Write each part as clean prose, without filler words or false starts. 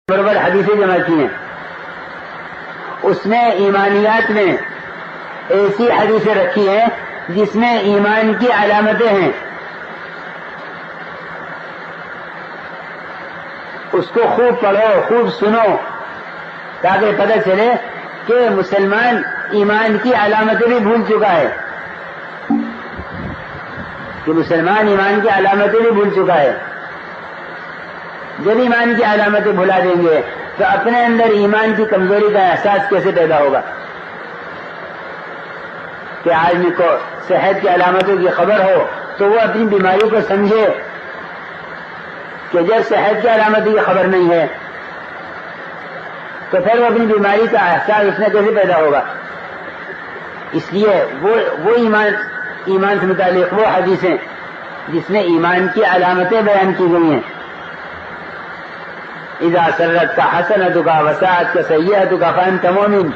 برابر حدیثیں جمع کی ہیں. اس نے ایمانیات میں ایسی حدیثیں رکھی ہیں جس میں ایمان کی علامتیں ہیں. اس کو خوب پڑھو، خوب سنو، تاکہ پتہ چلے کہ مسلمان ایمان کی علامتیں بھی بھول چکا ہے، کہ مسلمان ایمان کی علامتیں بھی بھول چکا ہے. جب ایمان کی علامتیں بھلا دیں گے تو اپنے اندر ایمان کی کمزوری کا احساس کیسے پیدا ہوگا؟ کہ آدمی کو صحت کی علامتوں کی خبر ہو تو وہ اپنی بیماری کو سمجھے، کہ جب صحت کی علامتوں کی خبر نہیں ہے تو پھر وہ اپنی بیماری کا احساس اس میں کیسے پیدا ہوگا؟ اس لیے وہ ایمان سے متعلق وہ حدیثیں جس میں ایمان کی علامتیں بیان کی گئی ہیں. اذا سرت حسنتک وساءت سیئتک فانت مؤمن،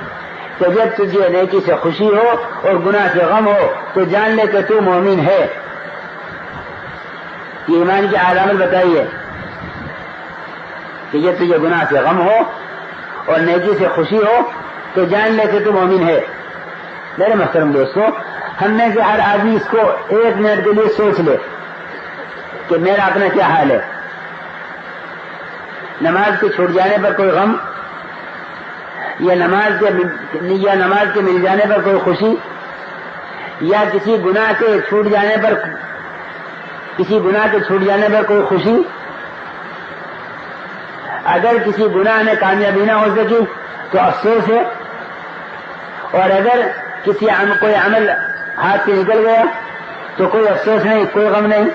کہ جب تجھے نیکی سے خوشی ہو اور گناہ سے غم ہو تو جان لے کہ تو مومن ہے. یہ ایمان کی علامت بتائیے کہ جب تجھے گناہ سے غم ہو اور نیکی سے خوشی ہو تو جان لے کہ تو مومن ہے. میرے محترم دوستو، ہم میں سے ہر آدمی اس کو ایک منٹ کے لیے سوچ لے کہ میرا اپنا کیا حال ہے. نماز کے چھوٹ جانے پر کوئی غم، یا نماز کے مل جانے پر کوئی خوشی، یا کسی گناہ کے چھوٹ جانے پر کوئی خوشی. اگر کسی گناہ میں کامیابی نہ ہو سکی تو افسوس ہے، اور اگر کوئی عمل ہاتھ سے نکل گیا تو کوئی افسوس نہیں، کوئی غم نہیں.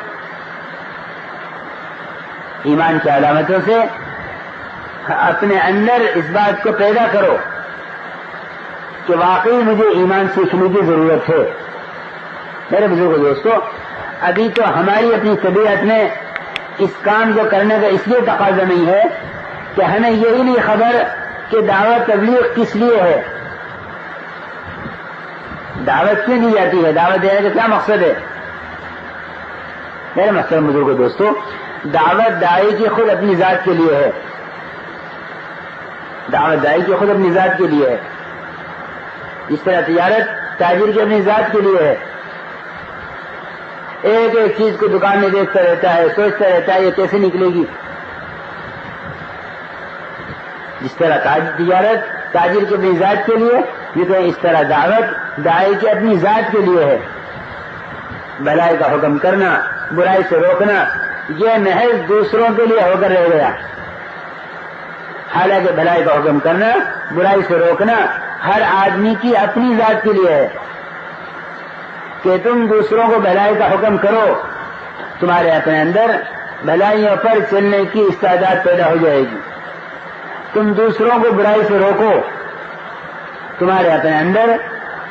ایمان کی علامتوں سے اپنے اندر اس بات کو پیدا کرو کہ واقعی مجھے ایمان سیکھنے کی ضرورت ہے. میرے بزرگ دوستو، ابھی تو ہماری اپنی طبیعت میں اس کام کو کرنے کا اس لیے تقاضا نہیں ہے کہ ہمیں یہی نہیں خبر کہ دعوت تبلیغ کس لیے ہے، دعوت کیوں دی جاتی ہے، دعوت دینے کا کیا مقصد ہے. میرے محترم بزرگ دوستو، دعوت داعی کی خود اپنی ذات کے لیے ہے. دعوت داعی کی خود اپنی ذات کے لیے ہے، جس طرح تجارت تاجر کی اپنی ذات کے لیے ہے. ایک ایک چیز کو دکان میں دیکھتا رہتا ہے، سوچتا رہتا ہے یہ کیسے نکلے گی. جس طرح تجارت تاجر کی اپنی ذات کے لیے، یہ تو اس طرح دعوت داعی کی اپنی ذات کے لیے ہے. بھلائی کا حکم کرنا، برائی سے روکنا، یہ محض دوسروں کے لیے ہو کر رہ گیا. حالانکہ بھلائی کا حکم کرنا، برائی سے روکنا ہر آدمی کی اپنی ذات کے لیے ہے. کہ تم دوسروں کو بھلائی کا حکم کرو، تمہارے اپنے اندر بھلائیوں پر چلنے کی استعداد پیدا ہو جائے گی. تم دوسروں کو برائی سے روکو، تمہارے اپنے اندر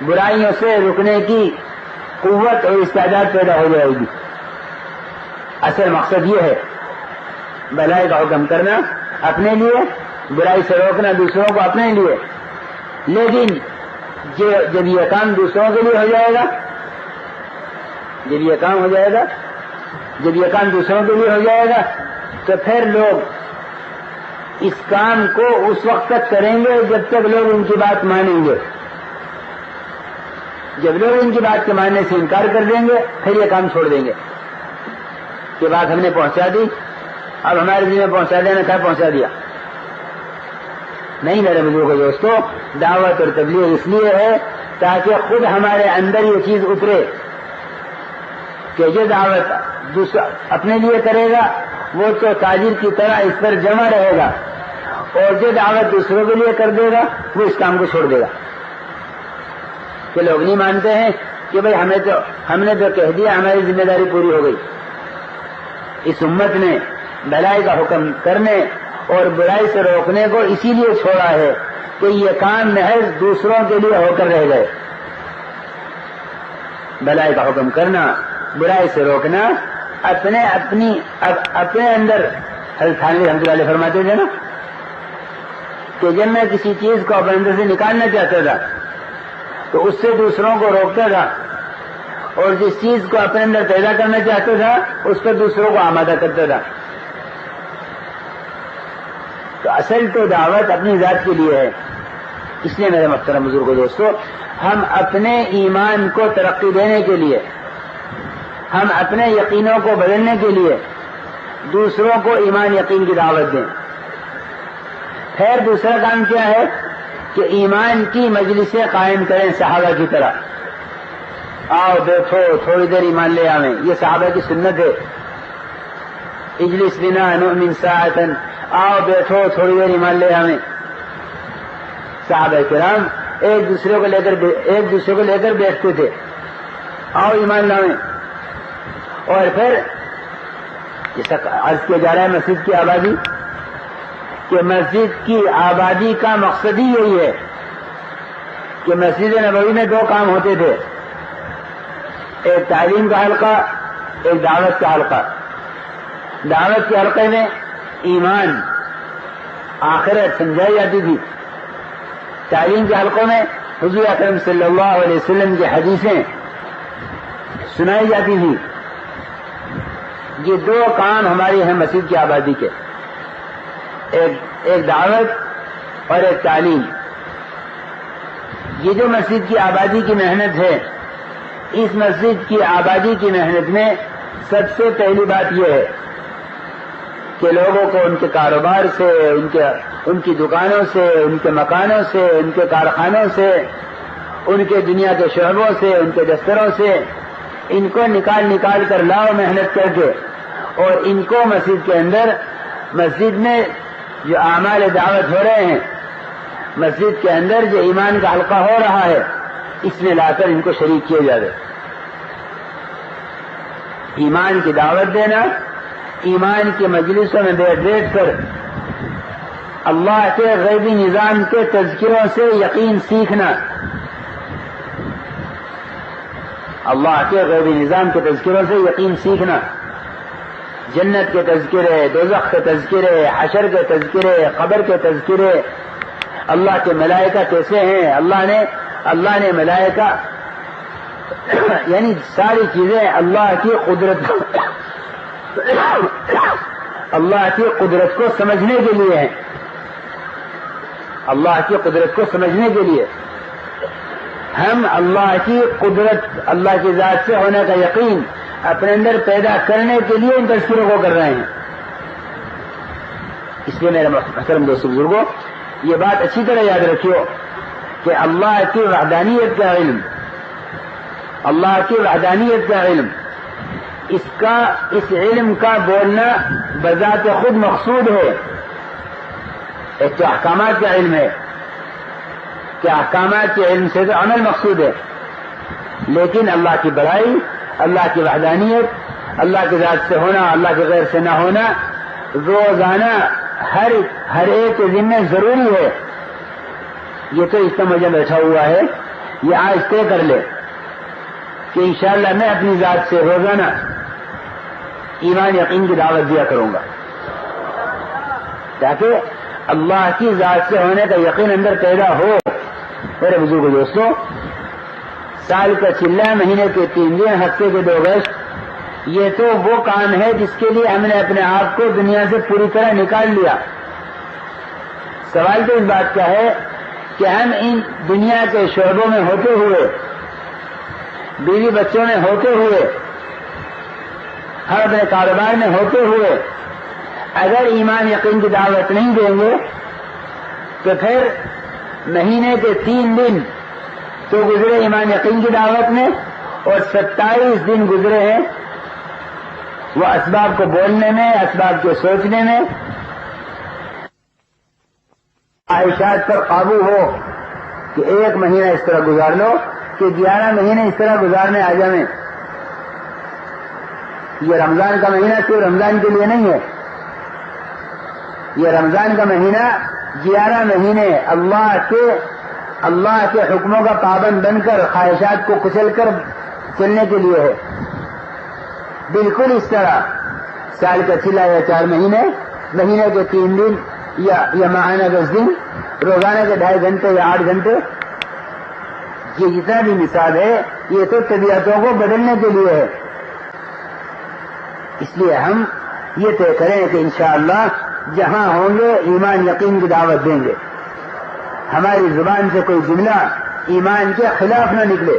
برائیوں سے رکنے کی قوت اور استعداد پیدا ہو جائے گی. اصل مقصد یہ ہے بھلائی کا حکم کرنا اپنے لیے، برائی سے روکنا دوسروں کو اپنے لیے. لیکن جب یہ کام دوسروں کے لیے ہو جائے گا، جب یہ کام دوسروں کے لیے ہو جائے گا تو پھر لوگ اس کام کو اس وقت تک کریں گے جب تک لوگ ان کی بات مانیں گے. جب لوگ ان کی بات کے ماننے سے انکار کر دیں گے پھر یہ کام چھوڑ دیں گے کہ بات ہم نے پہنچا دی، اب ہمارے دل میں پہنچا دینا کیا پہنچا دیا. نہیں میرے بزرگوں دوستو، دعوت اور تبلیغ اس لیے ہے تاکہ خود ہمارے اندر یہ چیز اترے کہ یہ دعوت دوسرا اپنے لیے کرے گا وہ تو تاجر کی طرح اس پر جمع رہے گا، اور جو دعوت دوسروں کے لیے کر دے گا وہ اس کام کو چھوڑ دے گا. کہ لوگ نہیں مانتے ہیں کہ بھئی ہم نے تو کہہ دیا، ہماری ذمہ داری پوری ہو گئی. اس امت نے بھلائی کا حکم کرنے اور برائی سے روکنے کو اسی لیے چھوڑا ہے کہ یہ کام محض دوسروں کے لیے ہو کر رہ گئے. بھلائی کا حکم کرنا، برائی سے روکنا اپنے اندر. حضرت تھانوی رحمۃ اللہ علیہ فرماتے تھے نا کہ جب میں کسی چیز کو اپنے اندر سے نکالنا چاہتا تھا تو اس سے دوسروں کو روکتا تھا، اور جس چیز کو اپنے اندر پیدا کرنا چاہتا تھا اس پر دوسروں کو آمادہ کرتا تھا. تو اصل تو دعوت اپنی ذات کے لیے ہے. اس لیے میرے محترم بزرگوں دوستو، ہم اپنے ایمان کو ترقی دینے کے لیے، ہم اپنے یقینوں کو بدلنے کے لیے دوسروں کو ایمان یقین کی دعوت دیں. پھر دوسرا کام کیا ہے کہ ایمان کی مجلسیں قائم کریں صحابہ کی طرح. آؤ بیٹھو تھوڑی دیر ایمان لے آویں، یہ صحابہ کی سنت ہے. اجلس بنا نؤمن ساعتن، آؤ بیٹھو تھوڑی دیر ایمان لے آویں. صحابہ کرام ایک دوسرے کو لے کر بیٹھتے تھے، آؤ ایمان لاویں. اور پھر جیسا عرض کیا جا رہا ہے مسجد کی آبادی، کہ مسجد کی آبادی کا مقصد ہی یہی ہے کہ مسجد نبوی میں دو کام ہوتے تھے، ایک تعلیم کا حلقہ، ایک دعوت کا حلقہ. دعوت کے حلقے میں ایمان آخرت سمجھائی جاتی تھی، تعلیم کے حلقوں میں حضور اکرم صلی اللہ علیہ وسلم کی حدیثیں سنائی جاتی تھی. یہ دو کام ہماری ہیں مسجد کی آبادی کے، ایک دعوت اور ایک تعلیم. یہ جو مسجد کی آبادی کی محنت ہے، اس مسجد کی آبادی کی محنت میں سب سے پہلی بات یہ ہے کہ لوگوں کو ان کے کاروبار سے، ان کی دکانوں سے، ان کے مکانوں سے، ان کے کارخانوں سے، ان کے دنیا کے شعبوں سے، ان کے دفتروں سے ان کو نکال کر لاؤ محنت کر کے، اور ان کو مسجد کے اندر، مسجد میں جو اعمال دعوت ہو رہے ہیں، مسجد کے اندر جو ایمان کا حلقہ ہو رہا ہے، اس میں لا کر ان کو شریک کیا جائے. ایمان کی دعوت دینا، ایمان کے مجلسوں میں بیٹھ کر اللہ کے غیبی نظام کے تذکروں سے یقین سیکھنا، اللہ کے غیبی نظام کے تذکروں سے یقین سیکھنا، جنت کے تذکرے، دوزخ کے تذکرے، حشر کے تذکرے، قبر کے تذکرے، اللہ کے ملائکہ کیسے ہیں، اللہ نے ملائکہ یعنی ساری چیزیں اللہ کی قدرت کو سمجھنے کے لیے ہیں. اللہ کی قدرت کو سمجھنے کے لیے ہم اللہ کی قدرت، اللہ کی ذات سے ہونے کا یقین اپنے اندر پیدا کرنے کے لیے ان تذکروں کو کر رہے ہیں. اس لیے میرے محترم دوستو بزرگوں، یہ بات اچھی طرح یاد رکھیو کہ اللہ کی وحدانیت کا علم، اللہ کی وحدانیت کا علم، اس علم کا بولنا بذات خود مقصود ہے. ایک تو احکامات کا علم ہے کہ احکامات کے علم سے تو عمل مقصود ہے، لیکن اللہ کی بڑائی، اللہ کی وحدانیت، اللہ کی ذات سے ہونا، اللہ کے غیر سے نہ ہونا روزانہ ہر ایک کے ذمہ ضروری ہے. یہ تو اس کا مجھے بیٹھا ہوا ہے، یہ آج طے کر لے کہ انشاءاللہ میں اپنی ذات سے روزانہ ایمان یقین کی دعوت دیا کروں گا، تاکہ اللہ کی ذات سے ہونے کا یقین اندر پیدا ہو. میرے بزرگ دوستوں، سال کا چلہ، مہینے کے 3 دن، ہفتے کے 2 گشت، یہ تو وہ کام ہے جس کے لیے ہم نے اپنے آپ کو دنیا سے پوری طرح نکال لیا. سوال تو اس بات کا ہے کہ ہم ان دنیا کے شعبوں میں ہوتے ہوئے، بیوی بچوں میں ہوتے ہوئے، ہم اپنے کاروبار میں ہوتے ہوئے اگر ایمان یقین کی دعوت نہیں دیں گے تو پھر مہینے کے 3 دن تو گزرے ایمان یقین کی دعوت میں، اور 27 دن گزرے ہیں وہ اسباب کو بولنے میں، اسباب کے سوچنے میں. خواہشات پر قابو ہو کہ 1 مہینہ اس طرح گزار لو، کہ 11 مہینے اس طرح گزارنے آ جائیں. یہ رمضان کا مہینہ صرف رمضان کے لیے نہیں ہے، یہ رمضان کا مہینہ 11 مہینے اللہ کے حکموں کا پابند بن کر خواہشات کو کچل کر چلنے کے لیے ہے. بالکل اس طرح سال کا چلا یا 4 مہینے، مہینے کے 3 دن یا ماہانہ 10 دن، روزانہ کے 2.5 گھنٹے یا 8 گھنٹے، یہ جتنا بھی مثال ہے یہ تو طبیعتوں کو بدلنے کے لیے ہے. اس لیے ہم یہ طے کریں کہ انشاءاللہ جہاں ہوں گے ایمان یقین کی دعوت دیں گے. ہماری زبان سے کوئی جملہ ایمان کے خلاف نہ نکلے,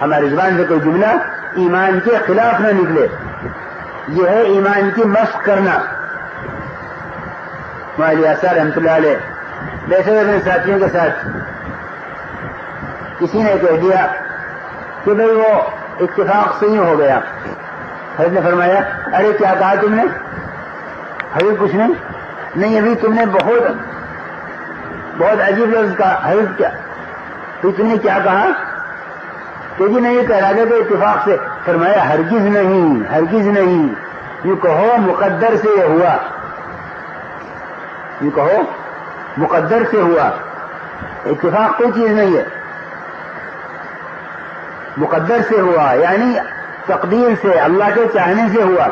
ہماری زبان سے کوئی جملہ ایمان کے خلاف نہ نکلے. یہ ہے ایمان کی مشق کرنا. مولانا اثر رحمۃ اللہ علیہ بیٹھے ہوئے اپنے ساتھیوں کے ساتھ, کسی نے کہہ دیا کہ بھئی وہ اتفاق سے ہی ہو گیا. حضرت نے فرمایا ارے کیا کہا تم نے؟ حضرت کچھ نہیں, ابھی تم نے بہت عجیب لفظ کہا. حضرت کیا تو تم نے کیا کہا؟ کہ جی نہیں کہہ رہا تھا کہ اتفاق سے. فرمایا ہرگز نہیں, ہرگز نہیں, یوں کہو مقدر سے یہ ہوا, یوں کہو مقدر سے ہوا. اتفاق کوئی چیز نہیں ہے, مقدر سے ہوا یعنی تقدیر سے, اللہ کے چاہنے سے ہوا.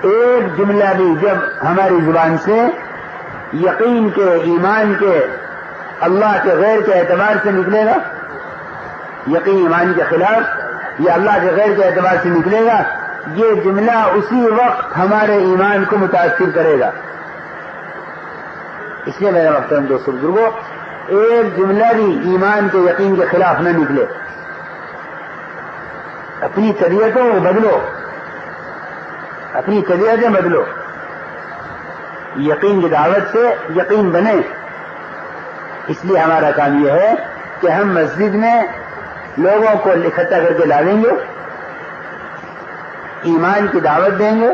ایک جملہ بھی جب ہماری زبان سے یقین کے, ایمان کے, اللہ کے غیر کے اعتبار سے نکلے گا, یقین ایمان کے خلاف یا اللہ کے غیر کے اعتبار سے نکلے گا, یہ جملہ اسی وقت ہمارے ایمان کو متاثر کرے گا. اس لیے میرا محترم دوستو بزرگوں, ایک جملہ بھی ایمان کے یقین کے خلاف نہ نکلے. اپنی طبیعتوں کو بدلو, اپنی طبیعتیں بدلو, یقین کی دعوت سے یقین بنے. اس لیے ہمارا کام یہ ہے کہ ہم مسجد میں لوگوں کو اکٹھا کر کے لاویں گے, ایمان کی دعوت دیں گے,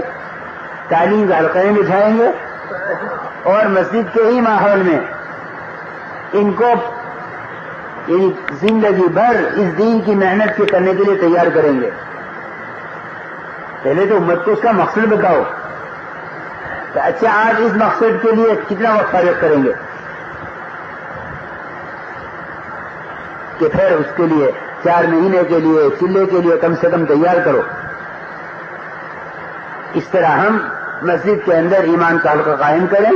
تعلیم کے حلقے بٹھائیں گے, اور مسجد کے ہی ماحول میں ان کو یعنی زندگی بھر اس دین کی محنت کے کرنے کے لیے تیار کریں گے. پہلے تو امت کو اس کا مقصد بتاؤ کہ اچھا آج اس مقصد کے لیے کتنا وقت فارغ کریں گے, کہ پھر اس کے لیے 4 مہینے کے لیے چلے کے لیے کم سے کم تیار کرو. اس طرح ہم مسجد کے اندر ایمان کا حلقہ قائم کریں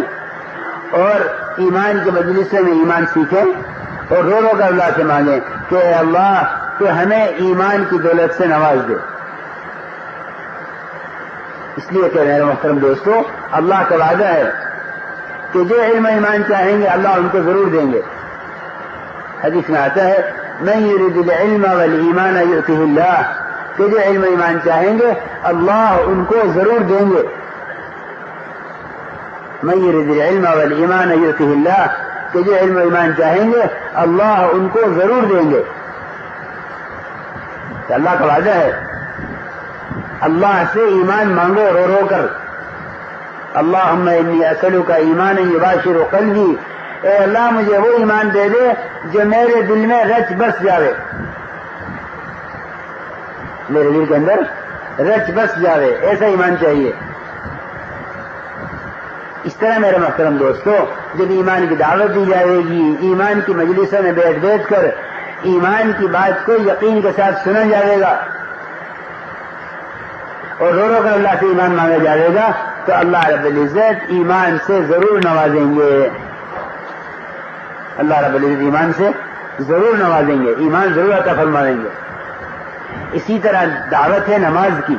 اور ایمان کے مجلسوں میں ایمان سیکھیں اور رو رو کر اللہ سے مانگیں کہ اے اللہ تو ہمیں ایمان کی دولت سے نواز دے. اس لیے کہ میرے محترم دوستو, اللہ کا وعدہ ہے کہ جو علم ایمان چاہیں گے اللہ ان کو ضرور دیں گے. حدیث میں آتا ہے من یرید العلم والایمان یؤتہ اللہ, کہ جو علم ایمان چاہیں گے اللہ ان کو ضرور دیں گے. من یرید العلم والایمان یؤتہ اللہ, کہ جو علم ایمان چاہیں گے اللہ ان کو ضرور دیں گے. کہ اللہ کا وعدہ ہے, اللہ سے ایمان مانگو رو رو کر. اللہم انی اسألک ایمانا یباشر قلبی, اے اللہ مجھے وہ ایمان دے دے جو میرے دل میں رچ بس جاوے, میرے دل کے اندر رچ بس جاوے, ایسا ایمان چاہیے. اس طرح میرے محترم دوستو, جب ایمان کی دعوت دی جائے گی, ایمان کی مجلسوں میں بیٹھ بیٹھ کر ایمان کی بات کو یقین کے ساتھ سنا جائے گا اور رو رو کر اللہ سے ایمان مانگا جائے گا, تو اللہ رب العزت ایمان سے ضرور نوازیں گے. اللہ رب العزت ایمان سے ضرور نوازیں گے, ایمان ضرور عطا فرمائیں گے. اسی طرح دعوت ہے نماز کی,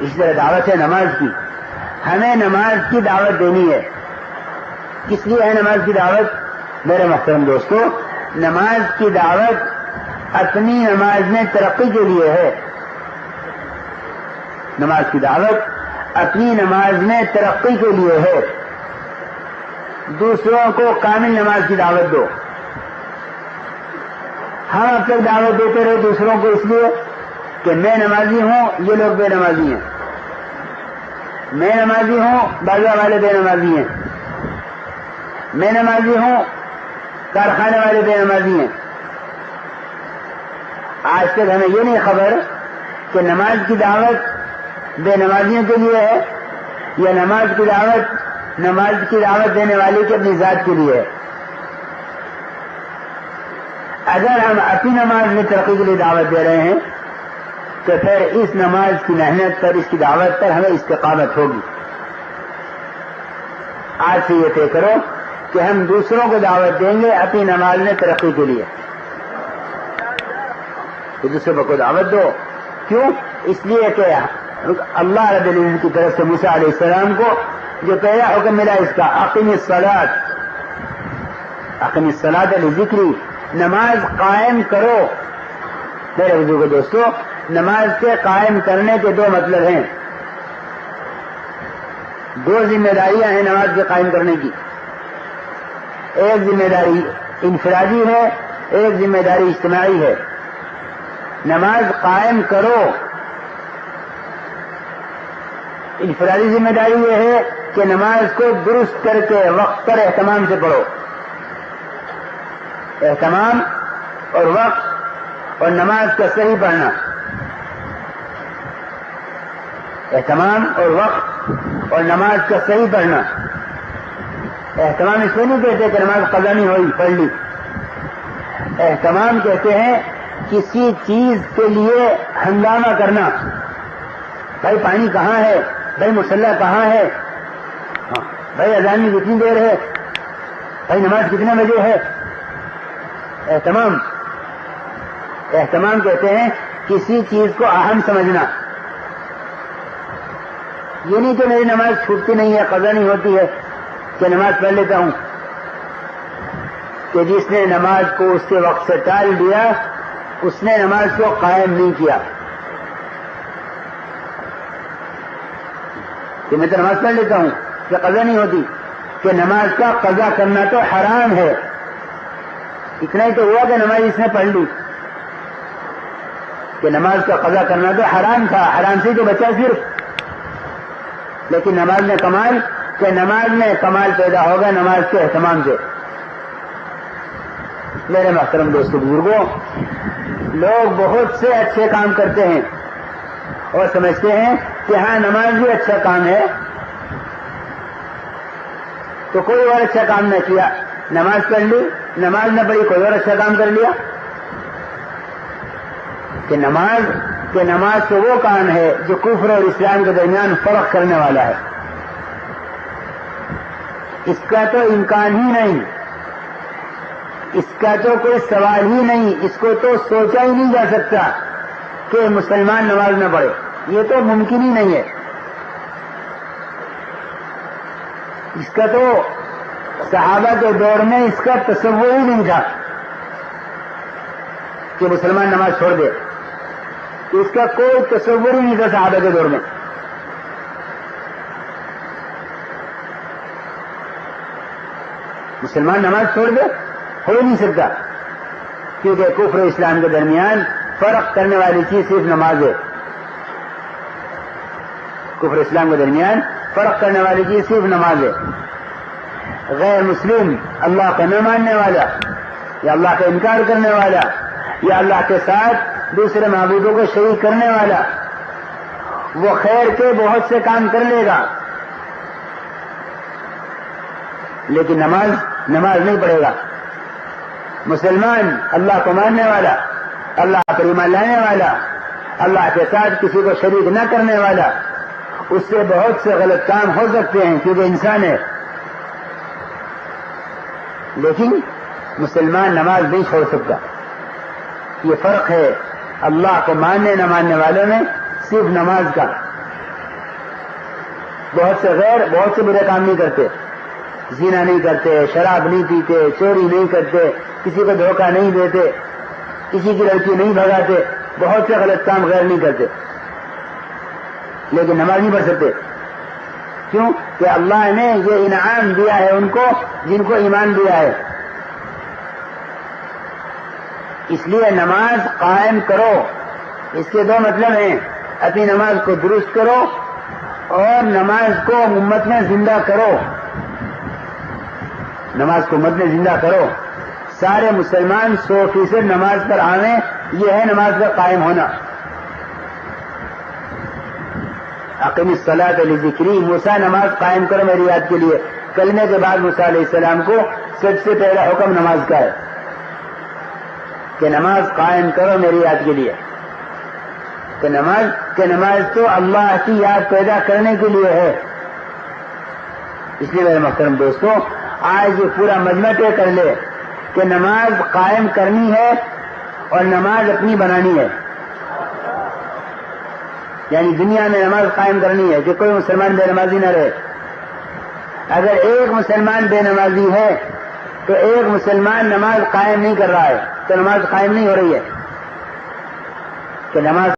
اسی طرح دعوت ہے نماز کی. ہمیں نماز کی دعوت دینی ہے. کس لیے ہے نماز کی دعوت؟ میرے محترم دوستو, نماز کی دعوت اپنی نماز میں ترقی کے لیے ہے. نماز کی دعوت اپنی نماز میں ترقی کے لیے ہے. دوسروں کو کامل نماز کی دعوت دو. ہم اب تک دعوت دیتے رہے دوسروں کو اس لیے کہ میں نمازی ہوں, یہ لوگ بے نمازی ہیں, میں نمازی ہوں, بازار والے بے نمازی ہیں, میں نمازی ہوں, کارخانے والے بے نمازی ہیں. آج تک ہمیں یہ نہیں خبر کہ نماز کی دعوت بے نمازیوں کے لیے ہے یا نماز کی دعوت دینے والے کی اپنی ذات کے لیے ہے. اگر ہم اپنی نماز میں ترقی کے لیے دعوت دے رہے ہیں تو پھر اس نماز کی محنت پر, اس کی دعوت پر ہمیں استقامت ہوگی. آج سے یہ طے کرو کہ ہم دوسروں کو دعوت دیں گے اپنی نماز میں ترقی کے لیے. تو دوسروں کو دعوت دو. کیوں؟ اس لیے کہ اللہ رب العزت کی طرف سے موسیٰ علیہ السلام کو جو پہلا حکم ملا اس کا اقم الصلاۃ لذکری، نماز قائم کرو. میرے بزرگ دوستو، نماز کے قائم کرنے کے دو مطلب ہیں. دو ذمہ داریاں ہیں نماز کے قائم کرنے کی. ایک ذمہ داری انفرادی ہے، ایک ذمہ داری اجتماعی ہے. نماز قائم کرو، انفرادی ذمہ داری یہ ہے کہ نماز کو درست کر کے وقت پر اہتمام سے پڑھو. اہتمام اور وقت اور نماز کا صحیح پڑھنا. اہتمام اور وقت اور نماز کا صحیح پڑھنا. اہتمام اس لیے نہیں کہتے کہ نماز قضا نہیں ہوئی پڑھ لی. اہتمام کہتے ہیں کسی چیز کے لیے ہنگامہ کرنا. بھائی پانی کہاں ہے، بھائی مصلی کہاں ہے، بھائی اذان میں کتنی دیر ہے، بھائی نماز کتنے بجے ہے. اہتمام کہتے ہیں کسی چیز کو اہم سمجھنا. یہ نہیں کہ میری نماز چھوٹتی نہیں ہے، قضا نہیں ہوتی ہے، کہ نماز پڑھ لیتا ہوں. کہ جس نے نماز کو اس کے وقت سے ٹال دیا اس نے نماز کو قائم نہیں کیا. کہ میں تو نماز پڑھ لیتا ہوں کہ قضا نہیں ہوتی، کہ نماز کا قضا کرنا تو حرام ہے. اتنا ہی تو ہوا کہ نماز اس نے پڑھ لی، کہ نماز کا قضا کرنا تو حرام تھا، حرام سے تو بچا صرف. لیکن نماز میں کمال، کہ نماز میں کمال پیدا ہوگا نماز کے اہتمام سے. میرے محترم دوستو بزرگوں، لوگ بہت سے اچھے کام کرتے ہیں اور سمجھتے ہیں کہ ہاں نماز بھی اچھا کام ہے تو کوئی اور اچھا کام نہ کیا. نماز پڑھ لی، نماز نہ پڑھی، کوئی اور اچھا کام کر لیا. کہ نماز تو وہ کام ہے جو کفر اور اسلام کے درمیان فرق کرنے والا ہے. اس کا تو امکان ہی نہیں، اس کا تو کوئی سوال ہی نہیں، اس کو تو سوچا ہی نہیں جا سکتا کہ مسلمان نماز نہ پڑھے. یہ تو ممکن ہی نہیں ہے. اس کا تو صحابہ کے دور میں اس کا تصور ہی نہیں تھا کہ مسلمان نماز چھوڑ دے. اس کا کوئی تصور ہی نہیں تھا صحابہ کے دور میں. مسلمان نماز چھوڑ دے، ہو ہی نہیں سکتا، کیونکہ کفر و اسلام کے درمیان فرق کرنے والی چیز صرف نماز ہے. کفر اسلام کے درمیان فرق کرنے والی چیز صرف نماز ہے. غیر مسلم، اللہ کا نہ ماننے والا یا اللہ کا انکار کرنے والا یا اللہ کے ساتھ دوسرے معبودوں کو شریک کرنے والا، وہ خیر کے بہت سے کام کر لے گا لیکن نماز نہیں پڑھے گا. مسلمان اللہ کو ماننے والا، اللہ پر ایمان لانے والا، اللہ کے ساتھ کسی کو شریک نہ کرنے والا، اس سے بہت سے غلط کام ہو سکتے ہیں کیونکہ انسان ہے، لیکن مسلمان نماز نہیں چھوڑ سکتا. یہ فرق ہے اللہ کو ماننے نہ ماننے والوں میں صرف نماز کا. بہت سے برے کام نہیں کرتے، زنا نہیں کرتے، شراب نہیں پیتے، چوری نہیں کرتے، کسی کو دھوکہ نہیں دیتے، کسی کی لڑکی نہیں بھگاتے، بہت سے غلط کام غیر نہیں کرتے، لیکن نماز نہیں پڑھ سکتے. کیوں؟ کہ اللہ نے یہ انعام دیا ہے ان کو جن کو ایمان دیا ہے. اس لیے نماز قائم کرو. اس کے دو مطلب ہیں، اپنی نماز کو درست کرو اور نماز کو امت میں زندہ کرو. نماز کو امت میں زندہ کرو. سارے مسلمان 100% نماز پر آویں، یہ ہے نماز کا قائم ہونا. اقم الصلاۃ لذکری، موسیٰ نماز قائم کرو میری یاد کے لیے. کلمے کے بعد موسیٰ علیہ السلام کو سب سے پہلا حکم نماز کا ہے کہ نماز قائم کرو میری یاد کے لیے. کہ نماز تو اللہ کی یاد پیدا کرنے کے لیے ہے. اس لیے میرے محترم دوستوں، آج یہ پورا مجمع طے کر لے کہ نماز قائم کرنی ہے اور نماز اپنی بنانی ہے. یعنی دنیا میں نماز قائم کرنی ہے کہ کوئی مسلمان بے نمازی نہ رہے. اگر ایک مسلمان بے نمازی ہے تو ایک مسلمان نماز قائم نہیں کر رہا ہے تو نماز قائم نہیں ہو رہی ہے کہ نماز